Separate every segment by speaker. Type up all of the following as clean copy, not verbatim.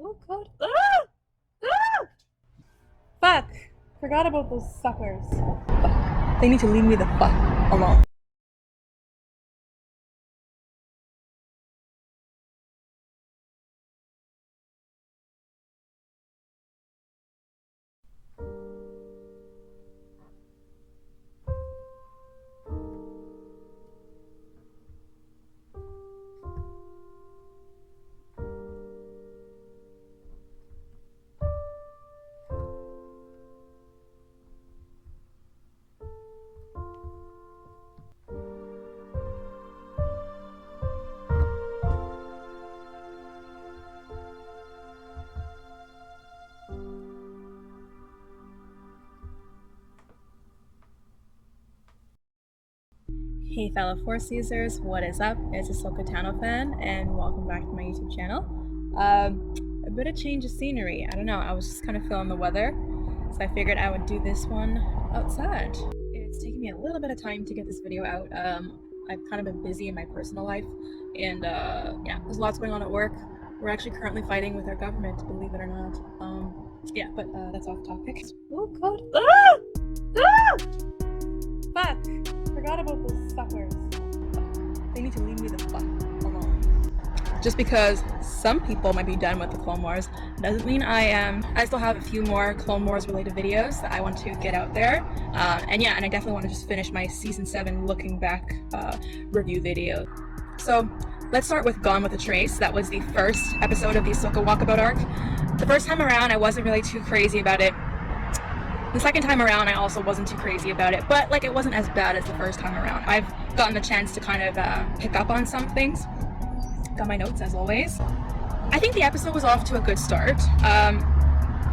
Speaker 1: Oh god. Ah! Ah! Fuck! Forgot about those suckers. Fuck. They need to leave me the fuck alone. Hey fellow Force users, what is up? It's AhsokaTanoFan and welcome back to my YouTube channel. A bit of change of scenery. I don't know, I was just kind of feeling the weather, so I figured I would do this one outside. It's taken me a little bit of time to get this video out. I've kind of been busy in my personal life, and yeah, there's lots going on at work. We're actually currently fighting with our government, believe it or not. Yeah, but that's off topic. Oh god. Ah! Ah! Fuck! Forgot about those suckers. They need to leave me the fuck alone. Just because some people might be done with the Clone Wars doesn't mean I am. I still have a few more Clone Wars related videos that I want to get out there. And yeah, and I definitely want to just finish my season 7 looking back review video. So let's start with Gone with a Trace. That was the first episode of the Ahsoka walkabout arc. The first time around I wasn't really too crazy about it. The second time around, I also wasn't too crazy about it, but like it wasn't as bad as the first time around. I've gotten the chance to kind of pick up on some things. Got my notes as always. I think the episode was off to a good start.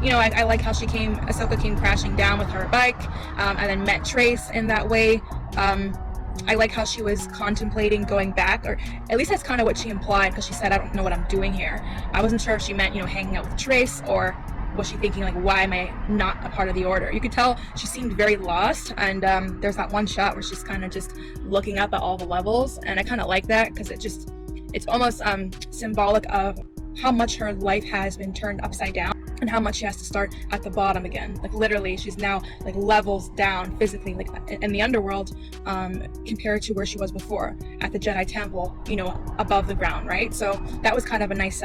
Speaker 1: You know, I like how Ahsoka came crashing down with her bike, and then met Trace in that way. I like how she was contemplating going back, or at least that's kind of what she implied, because she said, I don't know what I'm doing here. I wasn't sure if she meant, you know, hanging out with Trace, or was she thinking like, why am I not a part of the Order? You could tell she seemed very lost, and there's that one shot where she's kind of just looking up at all the levels, and I kind of like that because it's almost symbolic of how much her life has been turned upside down and how much she has to start at the bottom again. Like literally she's now like levels down physically, like in the underworld, compared to where she was before at the Jedi Temple, you know, above the ground, right? So that was kind of a nice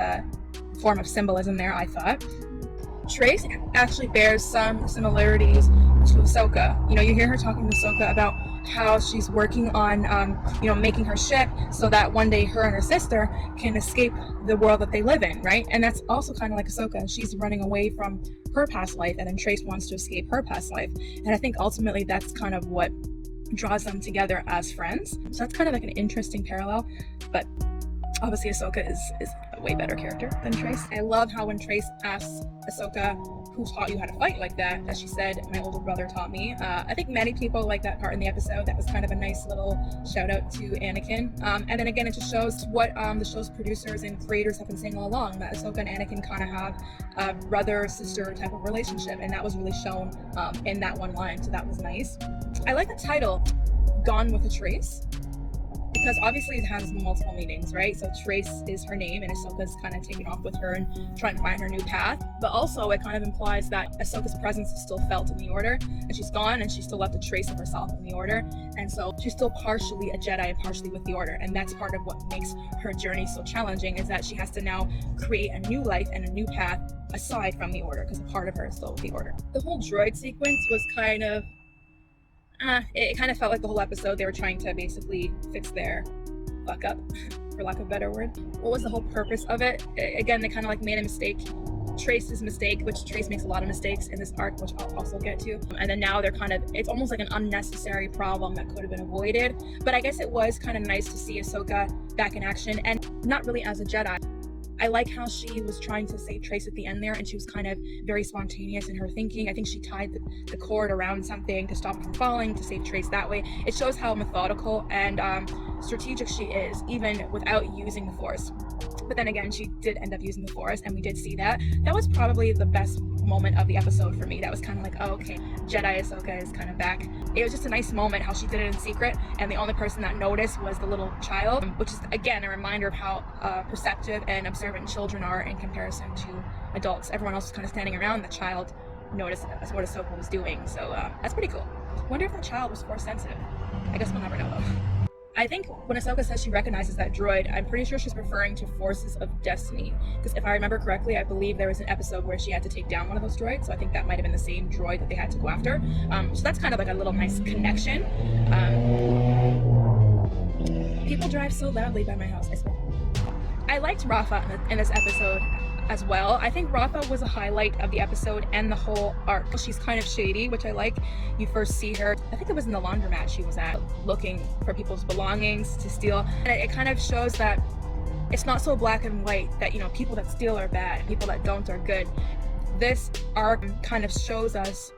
Speaker 1: form of symbolism there, I thought. Trace actually bears some similarities to Ahsoka. You know, you hear her talking to Ahsoka about how she's working on, you know, making her ship so that one day her and her sister can escape the world that they live in, right? And that's also kind of like Ahsoka. She's running away from her past life, and then Trace wants to escape her past life. And I think ultimately that's kind of what draws them together as friends. So that's kind of like an interesting parallel, but obviously Ahsoka is a way better character than Trace. I love how when Trace asks Ahsoka, who taught you how to fight like that, as she said, my older brother taught me. I think many people like that part in the episode. That was kind of a nice little shout out to Anakin. And then again, it just shows what the show's producers and creators have been saying all along, that Ahsoka and Anakin kind of have a brother-sister type of relationship, and that was really shown in that one line, so that was nice. I like the title, Gone with a Trace, because obviously it has multiple meanings, right? So Trace is her name, and Ahsoka's kind of taking off with her and trying to find her new path. But also it kind of implies that Ahsoka's presence is still felt in the Order, and she's gone and she still left a trace of herself in the Order. And so she's still partially a Jedi and partially with the Order. And that's part of what makes her journey so challenging, is that she has to now create a new life and a new path aside from the Order, because a part of her is still with the Order. The whole droid sequence was kind of it kind of felt like the whole episode they were trying to basically fix their fuck up, for lack of a better word. What was the whole purpose of it? Again, they kind of like made a mistake. Trace's mistake, which Trace makes a lot of mistakes in this arc, which I'll also get to. And then now they're kind of, it's almost like an unnecessary problem that could have been avoided. But I guess it was kind of nice to see Ahsoka back in action, and not really as a Jedi. I like how she was trying to save Trace at the end there, and she was kind of very spontaneous in her thinking. I think she tied the cord around something to stop him from falling, to save Trace that way. It shows how methodical and strategic she is, even without using the Force. But then again, she did end up using the Force, and we did see that. That was probably the best moment of the episode for me. That was kind of like, oh, okay, Jedi Ahsoka is kind of back. It was just a nice moment how she did it in secret, and the only person that noticed was the little child, which is, again, a reminder of how perceptive and observant children are in comparison to adults. Everyone else was kind of standing around. The child noticed what Ahsoka was doing, so that's pretty cool. Wonder if that child was Force sensitive. I guess we'll never know, though. I think when Ahsoka says she recognizes that droid, I'm pretty sure she's referring to forces of destiny. Because if I remember correctly, I believe there was an episode where she had to take down one of those droids. So I think that might have been the same droid that they had to go after. So that's kind of like a little nice connection. People drive so loudly by my house, I swear. I liked Rafa in this episode as well. I think Rafa was a highlight of the episode and the whole arc. She's kind of shady, which I like. You first see her, I think it was in the laundromat she was at, looking for people's belongings to steal. And it kind of shows that it's not so black and white, that, you know, people that steal are bad, people that don't are good. This arc kind of shows us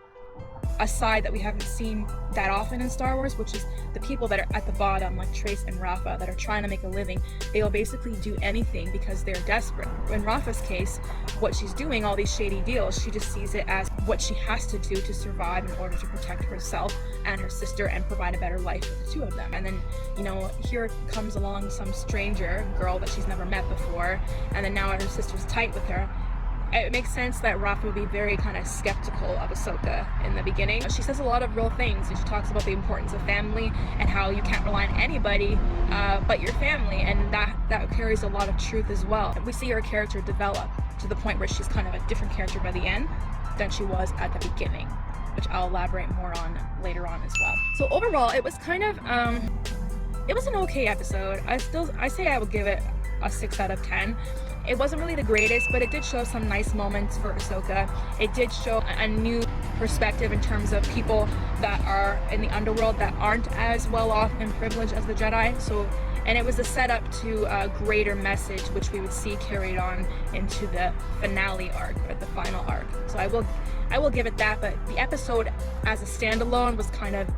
Speaker 1: a side that we haven't seen that often in Star Wars, which is the people that are at the bottom, like Trace and Rafa, that are trying to make a living. They will basically do anything because they're desperate. In Rafa's case, what she's doing, all these shady deals, she just sees it as what she has to do to survive in order to protect herself and her sister and provide a better life for the two of them. And then, you know, here comes along some stranger girl that she's never met before, and then now her sister's tight with her. It makes sense that Rafa would be very kind of skeptical of Ahsoka in the beginning. She says a lot of real things, and she talks about the importance of family and how you can't rely on anybody but your family, and that carries a lot of truth as well. We see her character develop to the point where she's kind of a different character by the end than she was at the beginning, which I'll elaborate more on later on as well. So overall, it was kind of, it was an okay episode. I say I would give it a 6 out of 10. It wasn't really the greatest, but it did show some nice moments for Ahsoka. It did show a new perspective in terms of people that are in the underworld that aren't as well off and privileged as the Jedi. And it was a setup to a greater message, which we would see carried on into the finale arc, or the final arc. So I will give it that, but the episode as a standalone was kind of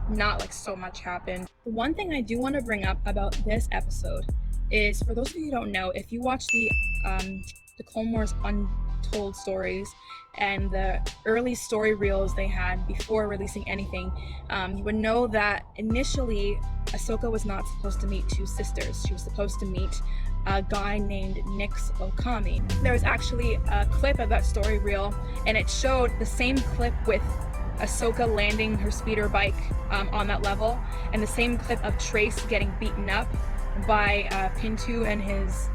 Speaker 1: not like so much happened. The one thing I do want to bring up about this episode is, for those of you who don't know, if you watch the Clone Wars Untold stories and the early story reels they had before releasing anything, you would know that initially Ahsoka was not supposed to meet two sisters. She was supposed to meet a guy named Nix Okami. There was actually a clip of that story reel, and it showed the same clip with Ahsoka landing her speeder bike on that level, and the same clip of Trace getting beaten up by Pintu and his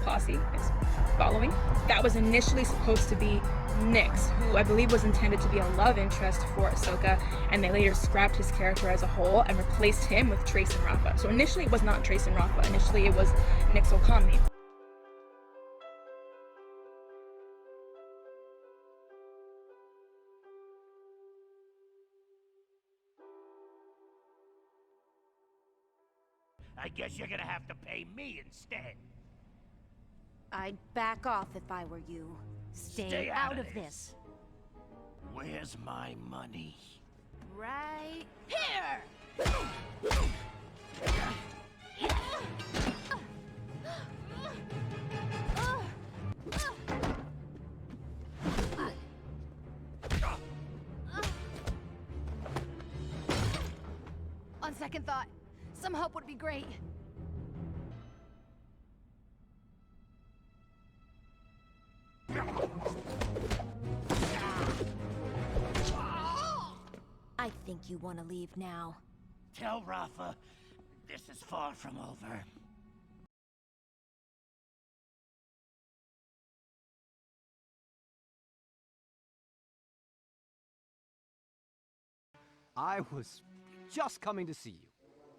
Speaker 1: posse, his following. That was initially supposed to be Nix, who I believe was intended to be a love interest for Ahsoka, and they later scrapped his character as a whole and replaced him with Trace and Rafa. So initially it was not Trace and Rafa, initially it was Nix Okami.
Speaker 2: I guess you're gonna have to pay me instead.
Speaker 3: I'd back off if I were you. Stay out of this.
Speaker 2: Where's my money?
Speaker 3: Right here! On second thought, some help would be great. I think you want to leave now.
Speaker 2: Tell Rafa, this is far from over.
Speaker 4: I was just coming to see you.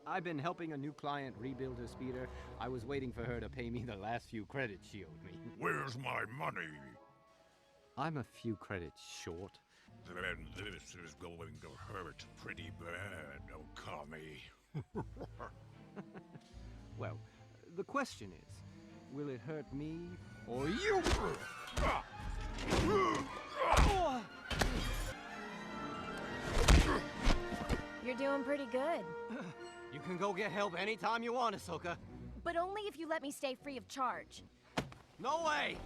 Speaker 4: I've been helping a new client rebuild her speeder. I was waiting for her to pay me the last few credits she owed me.
Speaker 5: Where's my money?
Speaker 4: I'm a few credits short.
Speaker 5: Then this is going to hurt pretty bad, Okami.
Speaker 4: Well, the question is, will it hurt me or you?
Speaker 3: You're doing pretty good.
Speaker 4: You can go get help anytime you want, Ahsoka.
Speaker 3: but only if you let me stay free of charge.
Speaker 4: No way!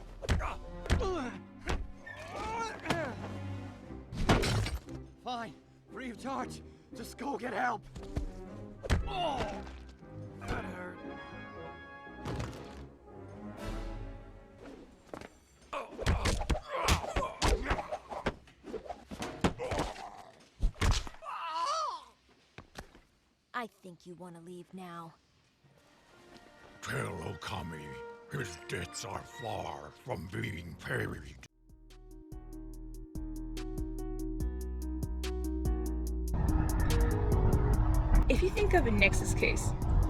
Speaker 4: Fine, free of charge. Just go get help. Oh, that hurt.
Speaker 3: I think you want to leave now.
Speaker 5: Tell Okami his debts are far from being paid.
Speaker 1: If you think of Nyx's case,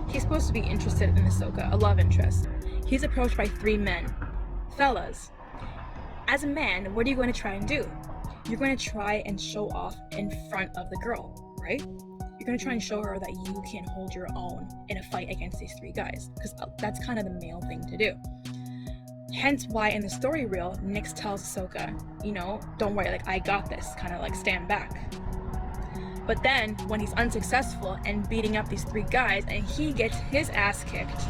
Speaker 1: he's supposed to be interested in Ahsoka, a love interest. He's approached by 3 men. Fellas, as a man, what are you going to try and do? You're going to try and show off in front of the girl, right? You're going to try and show her that you can hold your own in a fight against these 3 guys, because that's kind of the male thing to do. Hence why in the story reel, Nyx tells Ahsoka, you know, don't worry, like, I got this, kind of like stand back. But then, when he's unsuccessful and beating up these 3 guys and he gets his ass kicked,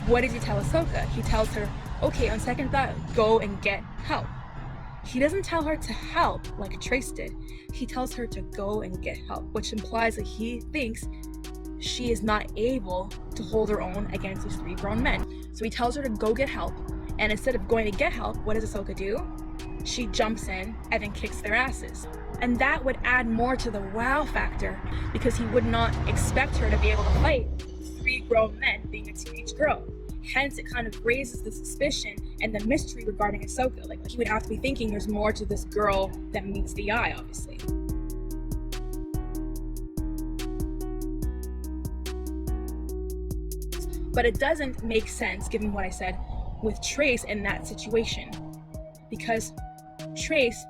Speaker 1: what does he tell Ahsoka? He tells her, okay, on second thought, go and get help. He doesn't tell her to help like Trace did. He tells her to go and get help, which implies that he thinks she is not able to hold her own against these 3 grown men. So he tells her to go get help, and instead of going to get help, what does Ahsoka do? She jumps in and then kicks their asses. And that would add more to the wow factor, because he would not expect her to be able to fight 3 grown men being a teenage girl. Hence, it kind of raises the suspicion and the mystery regarding Ahsoka. Like, he would have to be thinking there's more to this girl than meets the eye, obviously. But it doesn't make sense, given what I said, with Trace in that situation. Because Trace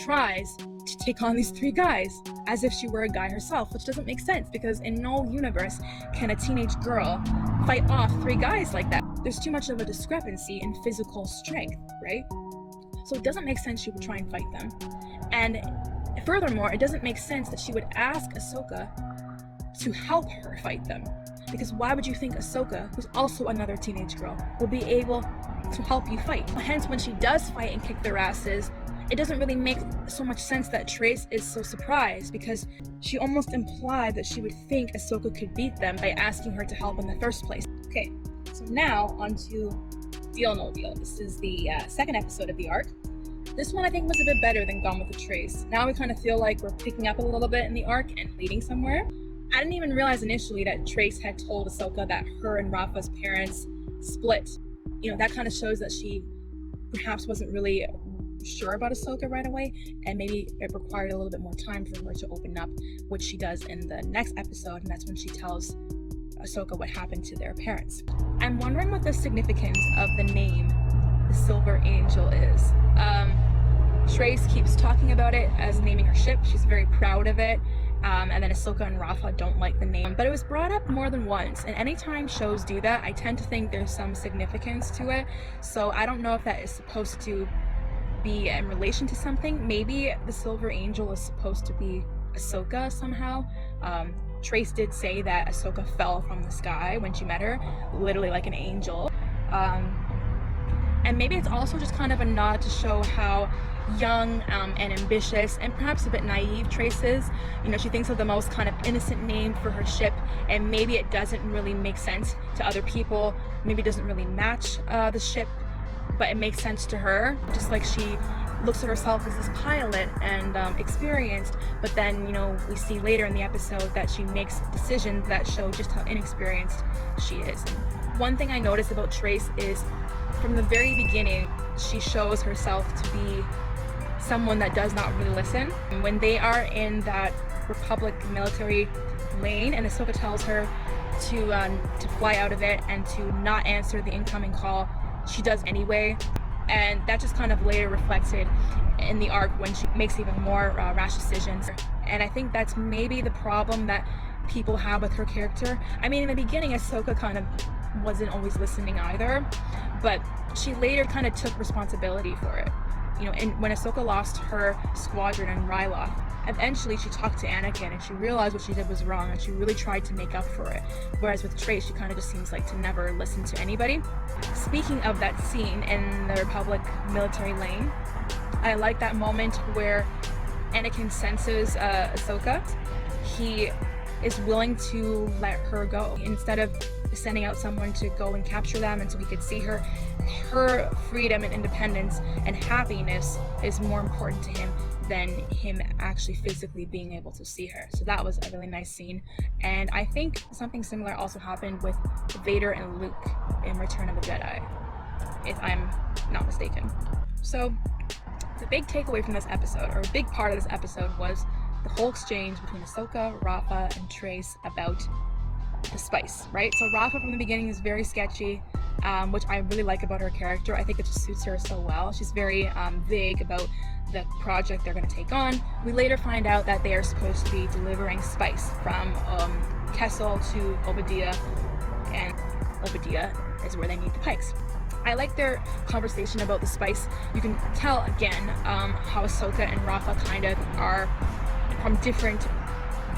Speaker 1: tries to take on these 3 guys as if she were a guy herself, which doesn't make sense, because in no universe can a teenage girl fight off 3 guys like that. There's too much of a discrepancy in physical strength, right? So it doesn't make sense she would try and fight them. And furthermore, it doesn't make sense that she would ask Ahsoka to help her fight them. Because why would you think Ahsoka, who's also another teenage girl, would be able to help you fight? Hence, when she does fight and kick their asses, it doesn't really make so much sense that Trace is so surprised, because she almost implied that she would think Ahsoka could beat them by asking her to help in the first place. Okay, so now on to Deal No Deal. This is the 2nd episode of the arc. This one I think was a bit better than Gone with the Trace. Now we kind of feel like we're picking up a little bit in the arc and leading somewhere. I didn't even realize initially that Trace had told Ahsoka that her and Rafa's parents split. You know, that kind of shows that she perhaps wasn't really sure about Ahsoka right away, and maybe it required a little bit more time for her to open up, which she does in the next episode, and that's when she tells Ahsoka what happened to their parents. I'm wondering what the significance of the name the Silver Angel is. Trace keeps talking about it as naming her ship. She's very proud of it. And then Ahsoka and Rafa don't like the name, but it was brought up more than once, and anytime shows do that, I tend to think there's some significance to it. So I don't know if that is supposed to be in relation to something. Maybe the Silver Angel is supposed to be Ahsoka somehow. Trace did say that Ahsoka fell from the sky when she met her, literally like an angel. And maybe it's also just kind of a nod to show how young and ambitious and perhaps a bit naive Trace is. You know, she thinks of the most kind of innocent name for her ship, and maybe it doesn't really make sense to other people. Maybe it doesn't really match the ship, but it makes sense to her. Just like she looks at herself as this pilot and experienced, but then, you know, we see later in the episode that she makes decisions that show just how inexperienced she is. One thing I noticed about Trace is from the very beginning, she shows herself to be someone that does not really listen. When they are in that Republic military lane and Ahsoka tells her to fly out of it and to not answer the incoming call, she does anyway. And that just kind of later reflected in the arc when she makes even more rash decisions. And I think that's maybe the problem that people have with her character. I mean, in the beginning, Ahsoka kind of wasn't always listening either, but she later kind of took responsibility for it. you know, and when Ahsoka lost her squadron in Ryloth, eventually she talked to Anakin and she realized what she did was wrong and she really tried to make up for it. Whereas with Trace, she kind of just seems like to never listen to anybody. Speaking of that scene in the Republic military lane, I like that moment where Anakin senses Ahsoka. He is willing to let her go instead of sending out someone to go and capture them and so he could see her. Her freedom and independence and happiness is more important to him than him actually physically being able to see her. So that was a really nice scene. And I think something similar also happened with Vader and Luke in Return of the Jedi, if I'm not mistaken. So the big takeaway from this episode, or a big part of this episode, was the whole exchange between Ahsoka, Rafa, and Trace about the spice, right? So Rafa from the beginning is very sketchy, which I really like about her character. I think it just suits her so well. She's very vague about the project they're going to take on. We later find out that they are supposed to be delivering spice from Kessel to Obadiah, and Obadiah is where they meet the Pykes. I like their conversation about the spice. You can tell again how Ahsoka and Rafa kind of are from different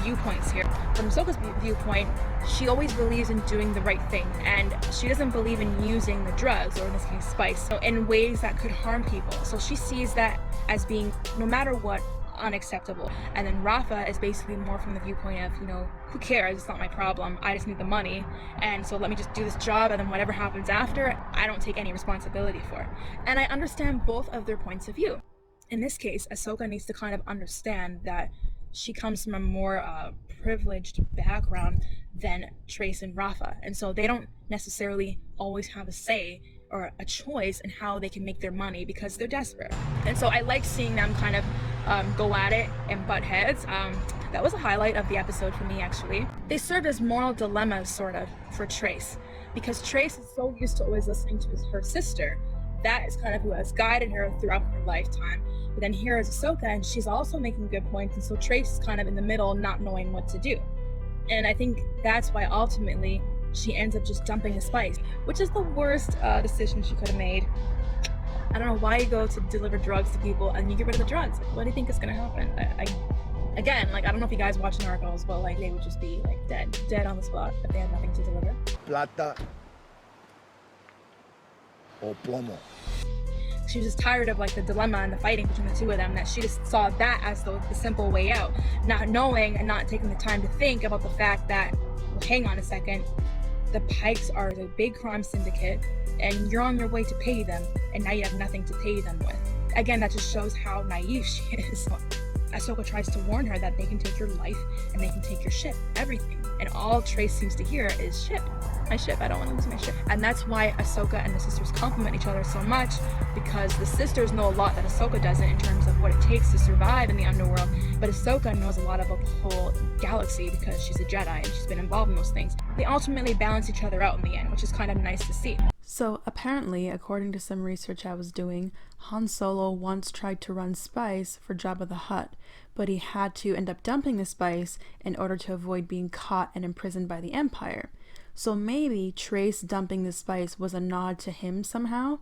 Speaker 1: viewpoints here. From Ahsoka's viewpoint, she always believes in doing the right thing, and she doesn't believe in using the drugs, or in this case spice, in ways that could harm people. So she sees that as being, no matter what, unacceptable. And then Rafa is basically more from the viewpoint of, you know, who cares, it's not my problem, I just need the money, and so let me just do this job, and then whatever happens after, I don't take any responsibility for it. And I understand both of their points of view. In this case, Ahsoka needs to kind of understand that she comes from a more privileged background than Trace and Rafa, and so they don't necessarily always have a say or a choice in how they can make their money because they're desperate. And so I like seeing them kind of go at it and butt heads. That was a highlight of the episode for me, actually. They served as moral dilemmas, sort of, for Trace, because Trace is so used to always listening to her sister. That is kind of who has guided her throughout her lifetime. But then here is Ahsoka, and she's also making good points, and so Trace is kind of in the middle, not knowing what to do. And I think that's why ultimately she ends up just dumping the spice, which is the worst decision she could have made. I don't know why you go to deliver drugs to people and you get rid of the drugs. Like, what do you think is gonna happen? Again, like, I don't know if you guys watch Narcos, but like they would just be like dead on the spot if they had nothing to deliver.
Speaker 6: Plata o plomo.
Speaker 1: She was just tired of like the dilemma and the fighting between the two of them, that she just saw that as the simple way out, not knowing and not taking the time to think about the fact that, well, hang on a second, the Pykes are a big crime syndicate and you're on your way to pay them, and now you have nothing to pay them with. Again, that just shows how naive she is. Ahsoka tries to warn her that they can take your life and they can take your ship, everything. And all Trace seems to hear is ship. My ship, I don't want to lose my ship. And that's why Ahsoka and the sisters complement each other so much, because the sisters know a lot that Ahsoka doesn't in terms of what it takes to survive in the underworld, but Ahsoka knows a lot about the whole galaxy because she's a Jedi and she's been involved in those things. They ultimately balance each other out in the end, which is kind of nice to see.
Speaker 7: So apparently, according to some research I was doing, Han Solo once tried to run spice for Jabba the Hutt, but he had to end up dumping the spice in order to avoid being caught and imprisoned by the Empire. So maybe Trace dumping the spice was a nod to him somehow,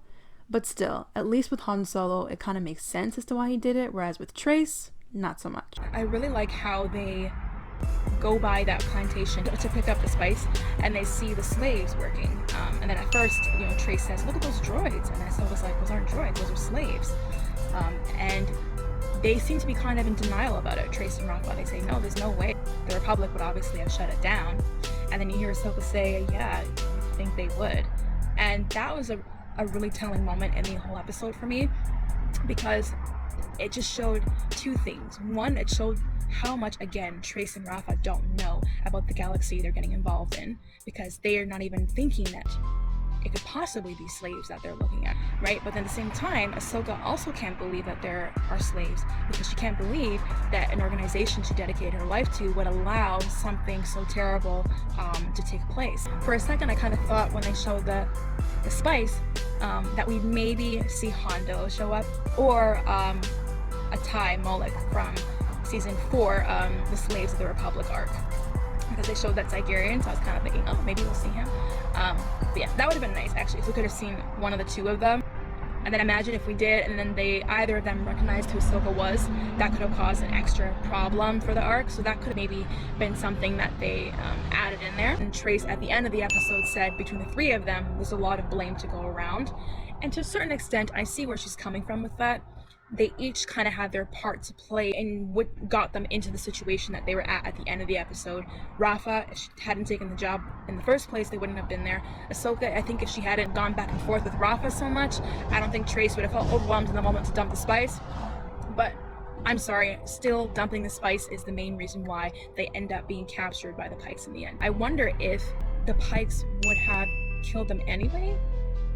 Speaker 7: but still, at least with Han Solo, it kind of makes sense as to why he did it, whereas with Trace, not so much.
Speaker 1: I really like how they go by that plantation to pick up the spice, and they see the slaves working. And then at first, you know, Trace says, "Look at those droids," and Ahsoka's like, "Those aren't droids, those are slaves." And they seem to be kind of in denial about it. Trace and Rafa, they say, "No, there's no way. The Republic would obviously have shut it down." And then you hear Ahsoka say, "Yeah, I think they would." And that was a really telling moment in the whole episode for me, because it just showed two things. One, it showed how much, again, Trace and Rafa don't know about the galaxy they're getting involved in, because they are not even thinking that it could possibly be slaves that they're looking at, right? But then at the same time, Ahsoka also can't believe that there are slaves, because she can't believe that an organization she dedicated her life to would allow something so terrible to take place. For a second, I kind of thought when they showed the spice that we'd maybe see Hondo show up, or a Ty Moloch from season 4, the Slaves of the Republic arc, because they showed that Tigerian, so I was kind of thinking, oh, maybe we'll see him. But yeah, that would have been nice, actually, if we could have seen one of the two of them. And then imagine if we did, and then either of them recognized who Ahsoka was, that could have caused an extra problem for the arc. So that could have maybe been something that they added in there. And Trace at the end of the episode said between the three of them, there's a lot of blame to go around. And to a certain extent, I see where she's coming from with that. They each kind of had their part to play in what got them into the situation that they were at the end of the episode. Rafa, if she hadn't taken the job in the first place, they wouldn't have been there. Ahsoka, I think if she hadn't gone back and forth with Rafa so much, I don't think Trace would have felt overwhelmed in the moment to dump the spice. But I'm sorry, still dumping the spice is the main reason why they end up being captured by the Pykes in the end. I wonder if the Pykes would have killed them anyway,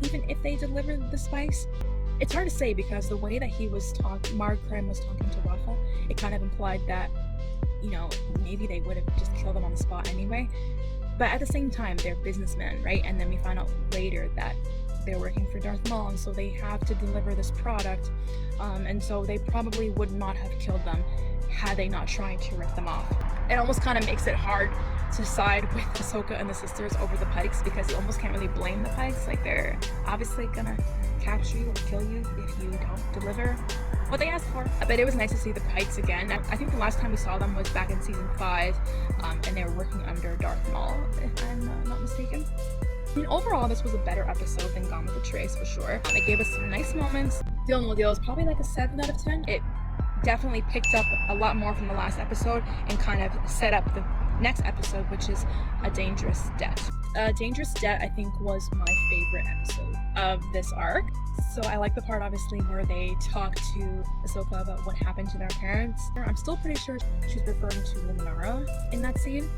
Speaker 1: even if they delivered the spice. It's hard to say because the way that he was talking, Mark Krim was talking to Rafa, it kind of implied that, you know, maybe they would have just killed him on the spot anyway. But at the same time, they're businessmen, right? And then we find out later that they're working for Darth Maul, and so they have to deliver this product. And so they probably would not have killed them had they not tried to rip them off. It almost kind of makes it hard to side with Ahsoka and the sisters over the Pykes because you almost can't really blame the Pykes. Like, they're obviously gonna capture you or kill you if you don't deliver what they asked for. But it was nice to see the Pykes again. I think the last time we saw them was back in season 5, and they were working under Darth Maul, if I'm not mistaken. I mean, overall, this was a better episode than Gone with the Trace for sure. It gave us some nice moments. Deal No Deal is probably like a 7 out of 10. It definitely picked up a lot more from the last episode and kind of set up the next episode, which is A Dangerous Debt. Dangerous Debt, I think, was my favorite episode of this arc. So I like the part, obviously, where they talk to Ahsoka about what happened to their parents. I'm still pretty sure she's referring to Luminara in that scene.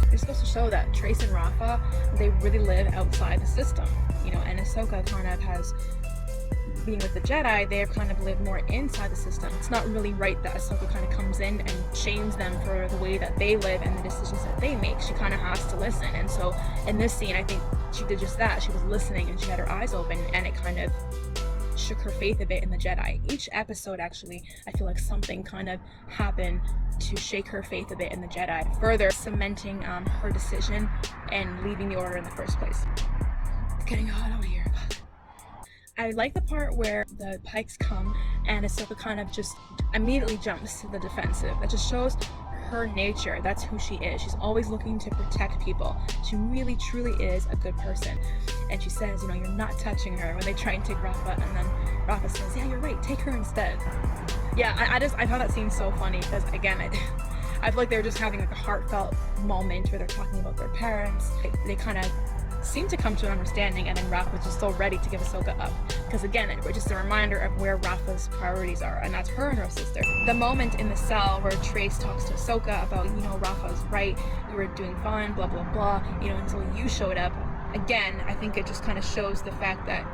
Speaker 1: They're supposed to show that Trace and Rafa, they really live outside the system, you know, and Ahsoka kind of has, being with the Jedi, they've kind of lived more inside the system. It's not really right that Ahsoka kind of comes in and shames them for the way that they live and the decisions that they make. She kind of has to listen. And so in this scene, I think she did just that. She was listening and she had her eyes open, and it kind of shook her faith a bit in the Jedi. Each episode, actually, I feel like something kind of happened to shake her faith a bit in the Jedi, further cementing her decision and leaving the Order in the first place. It's getting hot over here. I like the part where the Pykes come and Ahsoka kind of just immediately jumps to the defensive. That just shows her nature. That's who she is. She's always looking to protect people. She really, truly is a good person. And she says, you know, you're not touching her when they try and take Rafa, and then Rafa says, yeah, you're right, take her instead. Yeah, I thought that scene so funny because, again, I feel like they were just having like a heartfelt moment where they're talking about their parents. They kind of seem to come to an understanding, and then Rafa's just so ready to give Ahsoka up. Because again, it's just a reminder of where Rafa's priorities are, and that's her and her sister. The moment in the cell where Trace talks to Ahsoka about, you know, Rafa's right, we were doing fine, blah, blah, blah, you know, until you showed up. Again, I think it just kind of shows the fact that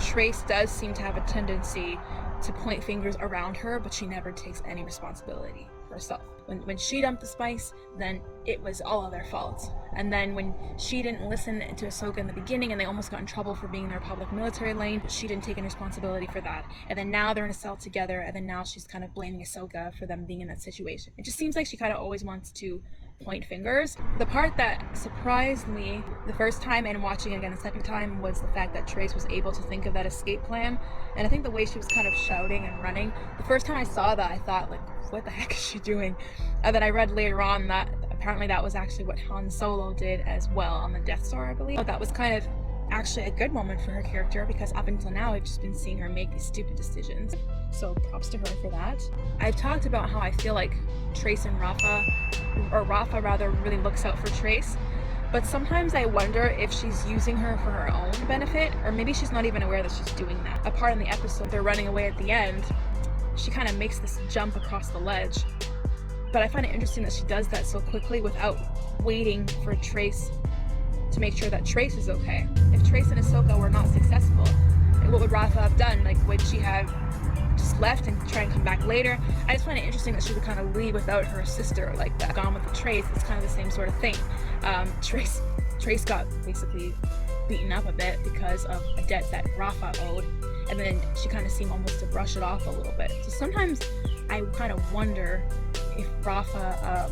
Speaker 1: Trace does seem to have a tendency to point fingers around her, but she never takes any responsibility for herself. When she dumped the spice, then it was all of their fault. And then when she didn't listen to Ahsoka in the beginning and they almost got in trouble for being in their public military lane, she didn't take any responsibility for that. And then now they're in a cell together, and then now she's kind of blaming Ahsoka for them being in that situation. It just seems like she kind of always wants to point fingers. The part that surprised me the first time and watching again the second time was the fact that Trace was able to think of that escape plan. And I think the way she was kind of shouting and running, the first time I saw that, I thought, like, what the heck is she doing? And then I read later on that apparently that was actually what Han Solo did as well on the Death Star, I believe. That was kind of actually a good moment for her character, because up until now I've just been seeing her make these stupid decisions. So props to her for that. I've talked about how I feel like Trace and Rafa, or Rafa rather, really looks out for Trace. But sometimes I wonder if she's using her for her own benefit, or maybe she's not even aware that she's doing that. A part in the episode, they're running away at the end, she kind of makes this jump across the ledge. But I find it interesting that she does that so quickly without waiting for Trace to make sure that Trace is okay. If Trace and Ahsoka were not successful, what would Rafa have done? Like, would she have just left and try and come back later? I just find it interesting that she would kind of leave without her sister like that. Gone with the Trace, it's kind of the same sort of thing. Trace got basically beaten up a bit because of a debt that Rafa owed, and then she kind of seemed almost to brush it off a little bit. So sometimes I kind of wonder if Rafa,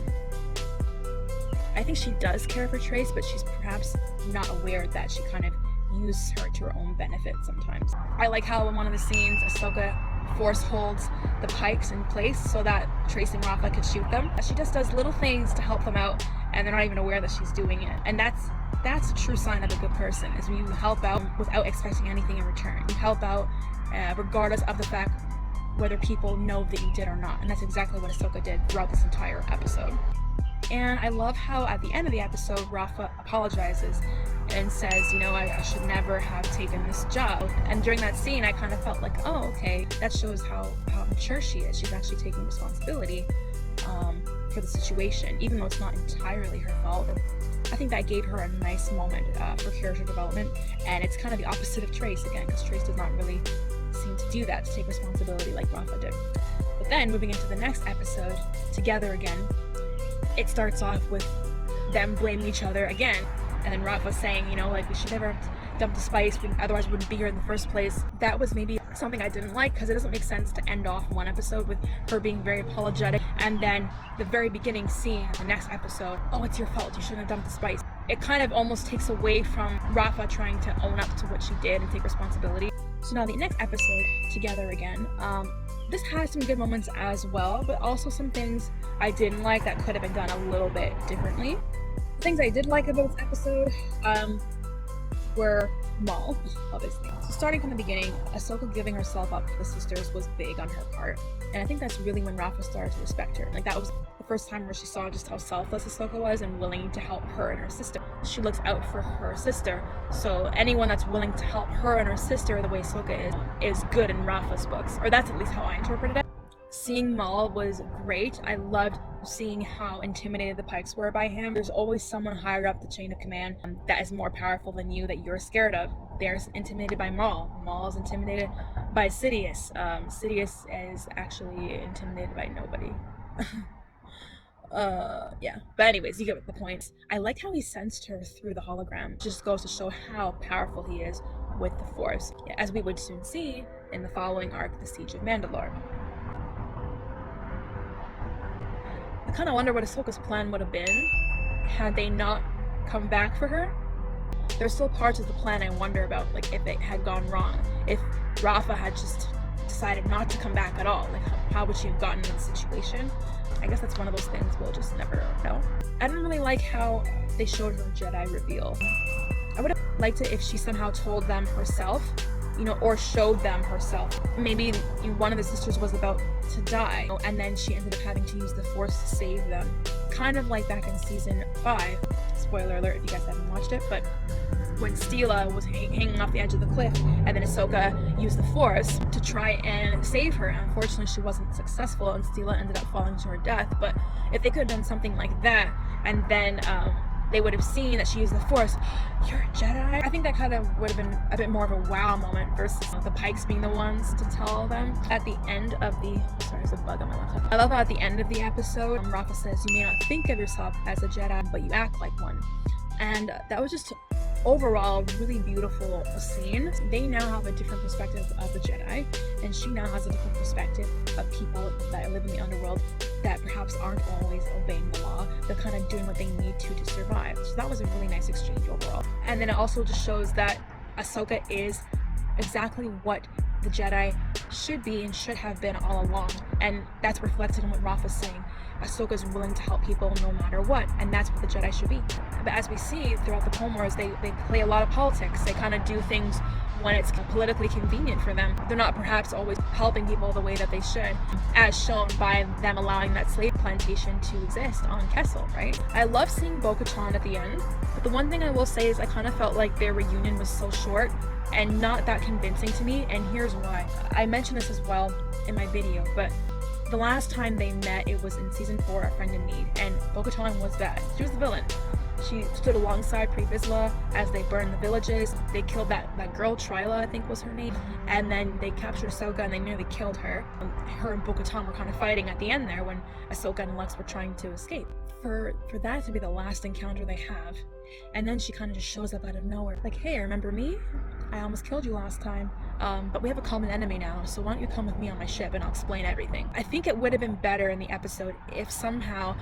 Speaker 1: I think she does care for Trace, but she's perhaps not aware that she kind of use her to her own benefit sometimes. I like how in one of the scenes, Ahsoka force holds the Pykes in place so that Trace and Rafa could shoot them. She just does little things to help them out, and they're not even aware that she's doing it. And that's a true sign of a good person, is when you help out without expecting anything in return. You help out regardless of the fact whether people know that you did or not. And that's exactly what Ahsoka did throughout this entire episode. And I love how at the end of the episode, Rafa apologizes and says, you know, I should never have taken this job. And during that scene, I kind of felt like, oh, okay, that shows how mature she is. She's actually taking responsibility for the situation, even though it's not entirely her fault. I think that gave her a nice moment for character development. And it's kind of the opposite of Trace again, because Trace does not really seem to do that, to take responsibility like Rafa did. But then moving into the next episode, Together Again, it starts off with them blaming each other again, and then Rafa saying, you know, like, we should never dump the spice, otherwise we wouldn't be here in the first place. That was maybe something I didn't like, because it doesn't make sense to end off one episode with her being very apologetic, and then the very beginning scene, the next episode, oh, it's your fault, you shouldn't have dumped the spice. It kind of almost takes away from Rafa trying to own up to what she did and take responsibility. So now the next episode, Together Again, this has some good moments as well, but also some things I didn't like that could have been done a little bit differently. The things I did like about this episode were MAUL, obviously. So starting from the beginning, Ahsoka giving herself up to the sisters was big on her part. And I think that's really when Rafa started to respect her. Like, that was the first time where she saw just how selfless Ahsoka was and willing to help her and her sister. She looks out for her sister. So anyone that's willing to help her and her sister the way Ahsoka is good in Rafa's books. Or that's at least how I interpreted it. Seeing MAUL was great. I loved seeing how intimidated the Pykes were by him. There's always someone higher up the chain of command that is more powerful than you, that you're scared of. They're intimidated by MAUL. MAUL is intimidated by SIDIOUS. SIDIOUS is actually intimidated by nobody. Yeah. But anyways, you get the point. I liked how he sensed her through the hologram. It just goes to show how powerful he is with the Force, as we would soon see in the following arc, The Siege of Mandalore. I kind of wonder what Ahsoka's plan would have been had they not come back for her. There's still parts of the plan I wonder about, like if it had gone wrong, if Rafa had just decided not to come back at all, like how would she have gotten in the situation? I guess that's one of those things we'll just never know. I didn't really like how they showed her Jedi Reveal. I would have liked it if she somehow told them herself, you know, or showed them herself. Maybe one of the sisters was about to die, and then she ended up having to use the Force to save them. Kind of like back in season 5. Spoiler alert if you guys haven't watched it, but when STEELA was hanging off the edge of the cliff, and then Ahsoka used the Force to try and save her. Unfortunately, she wasn't successful, and STEELA ended up falling to her death. But if they could have done something like that, and then they would have seen that she used the Force, you're a Jedi. I think that kind of would have been a bit more of a wow moment versus the Pykes being the ones to tell them. At the end of the, sorry, there's a bug on my laptop. I love how at the end of the episode, Rafa says, you may not think of yourself as a Jedi, but you act like one. And that was just overall really beautiful scene. They now have a different perspective of the Jedi, and she now has a different perspective of people that live in the underworld that perhaps aren't always obeying the law. They're kind of doing what they need to survive. So that was a really nice exchange overall. And then it also just shows that Ahsoka is exactly what the Jedi should be and should have been all along. And that's reflected in what Rafa's saying. Ahsoka is willing to help people no matter what, and that's what the Jedi should be. But as we see throughout the Clone Wars, they play a lot of politics. They kind of do things when it's politically convenient for them. They're not perhaps always helping people the way that they should, as shown by them allowing that slave plantation to exist on Kessel, right? I love seeing Bo-Katan at the end, but the one thing I will say is I kind of felt like their reunion was so short and not that convincing to me, and here's why. I mentioned this as well in my video, but the last time they met, it was in season 4, A Friend in Need, and Bo-Katan was bad. She was the villain. She stood alongside Pre Vizsla as they burned the villages. They killed that girl, Tryla, I think was her name, and then they captured Ahsoka and they nearly killed her. Her and Bo-Katan were kind of fighting at the end there when Ahsoka and Lex were trying to escape. For that to be the last encounter they have, and then she kind of just shows up out of nowhere, like, hey, remember me? I almost killed you last time, but we have a common enemy now, so why don't you come with me on my ship and I'll explain everything. I think it would have been better in the episode if somehow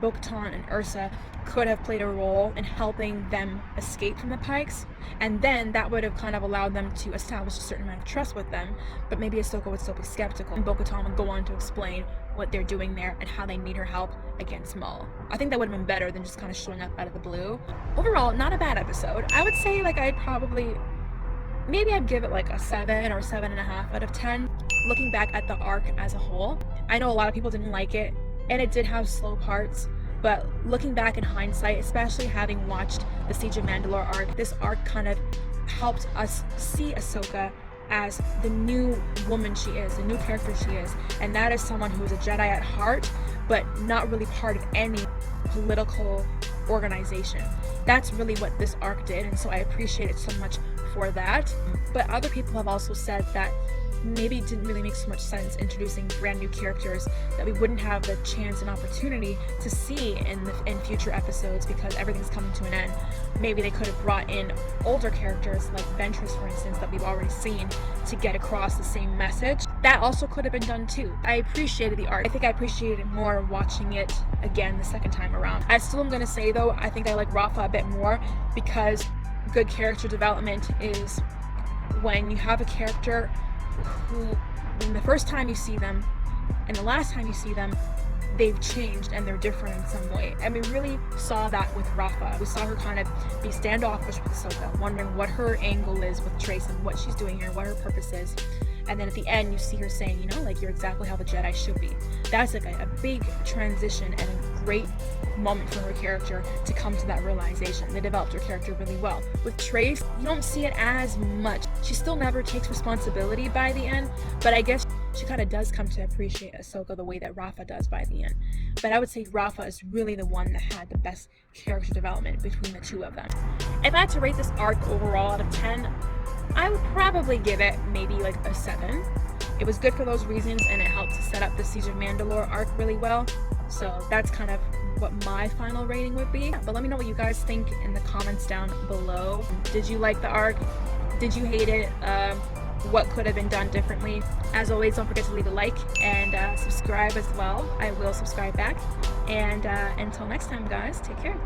Speaker 1: Bo-Katan and Ursa could have played a role in helping them escape from the Pykes, and then that would have kind of allowed them to establish a certain amount of trust with them, but maybe Ahsoka would still be skeptical, and Bo-Katan would go on to explain what they're doing there and how they need her help against MAUL. I think that would have been better than just kind of showing up out of the blue. Overall, not a bad episode. I would say like maybe I'd give it like a 7 or 7.5 out of 10. Looking back at the arc as a whole, I know a lot of people didn't like it, and it did have slow parts, but looking back in hindsight, especially having watched the Siege of Mandalore arc, this arc kind of helped us see Ahsoka as the new woman she is, the new character she is, and that is someone who is a Jedi at heart, but not really part of any political organization. That's really what this arc did, and so I appreciate it so much for that. But other people have also said that maybe it didn't really make so much sense introducing brand new characters that we wouldn't have the chance and opportunity to see in future episodes because everything's coming to an end. Maybe they could have brought in older characters like Ventress, for instance, that we've already seen, to get across the same message. That also could have been done too. I appreciated the art. I think I appreciated it more watching it again the second time around. I still am going to say though, I think I like Rafa a bit more because good character development is when you have a character who, when the first time you see them and the last time you see them, they've changed and they're different in some way. And we really saw that with Rafa. We saw her kind of be standoffish with Ahsoka, wondering what her angle is with Trace and what she's doing here, what her purpose is. And then at the end, you see her saying, you know, like, you're exactly how the Jedi should be. That's like a big transition and a great moment for her character to come to that realization. They developed her character really well. With Trace, you don't see it as much. She still never takes responsibility by the end, but I guess she kind of does come to appreciate Ahsoka the way that Rafa does by the end. But I would say Rafa is really the one that had the best character development between the two of them. If I had to rate this arc overall out of 10, I would probably give it maybe like a 7. It was good for those reasons, and it helped to set up the Siege of Mandalore arc really well. So that's kind of what my final rating would be. But let me know what you guys think in the comments down below. Did you like the arc? Did you hate it? What could have been done differently? As always, don't forget to leave a like and subscribe as well. I will subscribe back. And until next time, guys, take care.